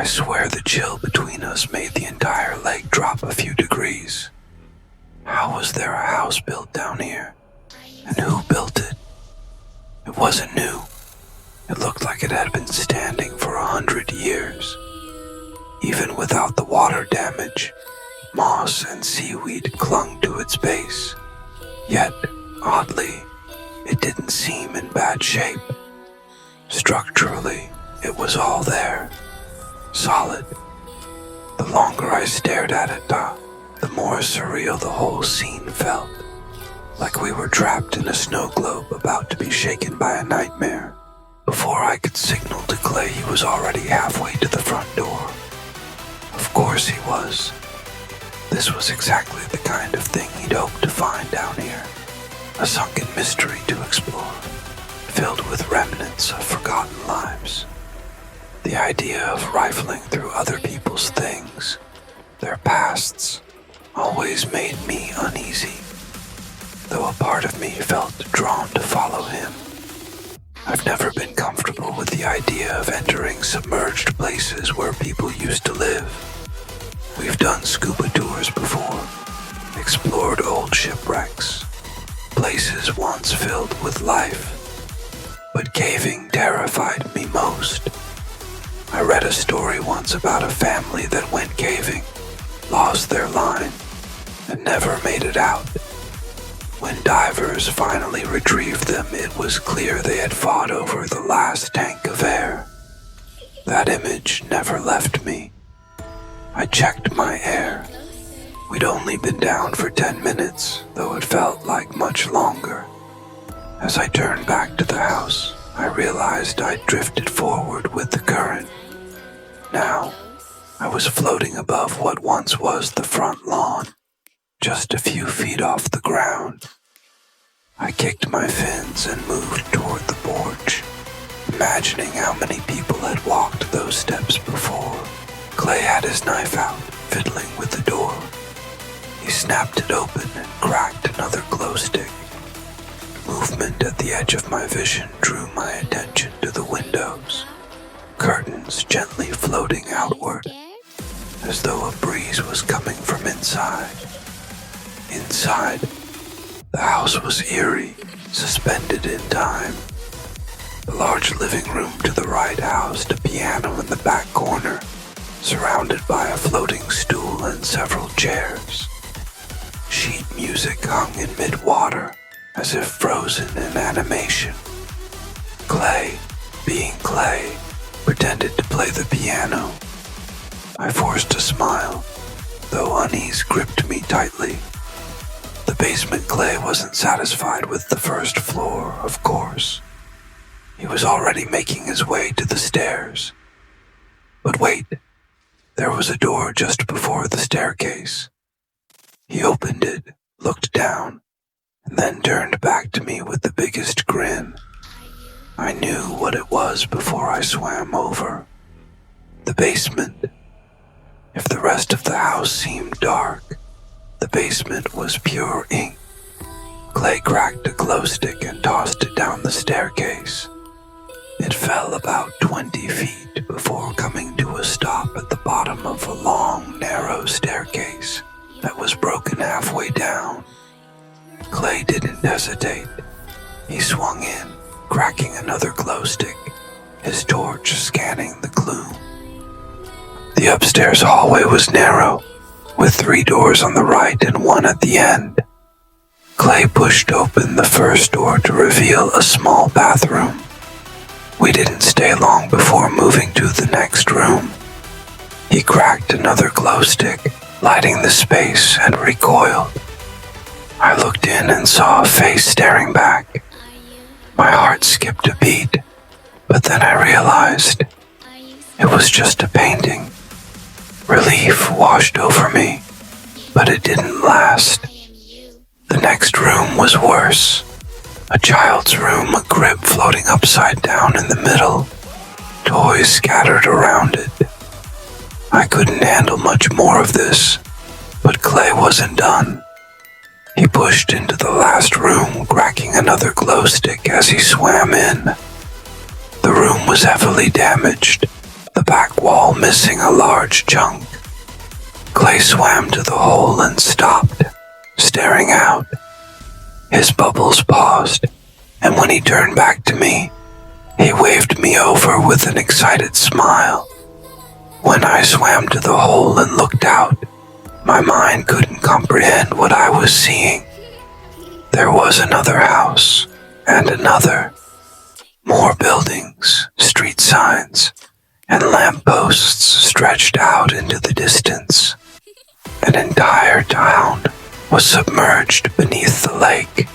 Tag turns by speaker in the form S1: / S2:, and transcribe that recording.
S1: swear the chill between us made the entire lake drop a few degrees. How was there a house built down here? And who built it? It wasn't new. It looked like it had been standing for 100 years. Even without the water damage, moss and seaweed clung to its base. Yet, oddly, it didn't seem in bad shape. Structurally, it was all there, solid. The longer I stared at it, the more surreal the whole scene felt, like we were trapped in a snow globe about to be shaken by a nightmare. Before I could signal to Clay, he was already halfway to the front door. Of course he was. This was exactly the kind of thing he'd hoped to find down here. A sunken mystery to explore, filled with remnants of forgotten lives. The idea of rifling through other people's things, their pasts, always made me uneasy, though a part of me felt drawn to follow him. I've never been comfortable with the idea of entering submerged places where people used to live. We've done scuba tours before, explored old shipwrecks, places once filled with life, but caving terrified me most. I read a story once about a family that went caving, lost their line, and never made it out. When divers finally retrieved them, it was clear they had fought over the last tank of air. That image never left me. I checked my air. We'd only been down for 10 minutes, though it felt like much longer. As I turned back to the house, I realized I'd drifted forward with the current. Now, I was floating above what once was the front lawn, just a few feet off the ground. I kicked my fins and moved toward the porch, imagining how many people had walked those steps before. Clay had his knife out, fiddling with the door. He snapped it open and cracked another glow stick. Movement at the edge of my vision drew my attention to the windows, curtains gently floating outward, as though a breeze was coming from inside. Inside, the house was eerie, suspended in time. The large living room to the right housed a piano in the back corner, surrounded by a floating stool and several chairs. Sheet music hung in mid-water, as if frozen in animation. Clay, being Clay, pretended to play the piano. I forced a smile, though unease gripped me tightly. The basement Clay wasn't satisfied with the first floor, of course. He was already making his way to the stairs. But wait, there was a door just before the staircase. He opened it, looked down, and then turned back to me with the biggest grin. I knew what it was before I swam over. The basement. If the rest of the house seemed dark, the basement was pure ink. Clay cracked a glow stick and tossed it down the staircase. It fell about 20 feet before coming to a stop at the bottom of a long, narrow staircase that was broken halfway down. Clay didn't hesitate. He swung in, cracking another glow stick, his torch scanning the gloom. The upstairs hallway was narrow, with 3 doors on the right and 1 at the end. Clay pushed open the first door to reveal a small bathroom. We didn't stay long before moving to the next room. He cracked another glow stick, lighting the space, and recoiled. I looked in and saw a face staring back. My heart skipped a beat, but then I realized it was just a painting. Relief washed over me, but it didn't last. The next room was worse. A child's room, a crib floating upside down in the middle, toys scattered around it. I couldn't handle much more of this, but Clay wasn't done. He pushed into the last room, cracking another glow stick as he swam in. The room was heavily damaged, the back wall missing a large chunk. Clay swam to the hole and stopped, staring out. His bubbles paused, and when he turned back to me, he waved me over with an excited smile. When I swam to the hole and looked out, my mind couldn't comprehend what I was seeing. There was another house, and another. More buildings, street signs, and lampposts stretched out into the distance. An entire town was submerged beneath the lake.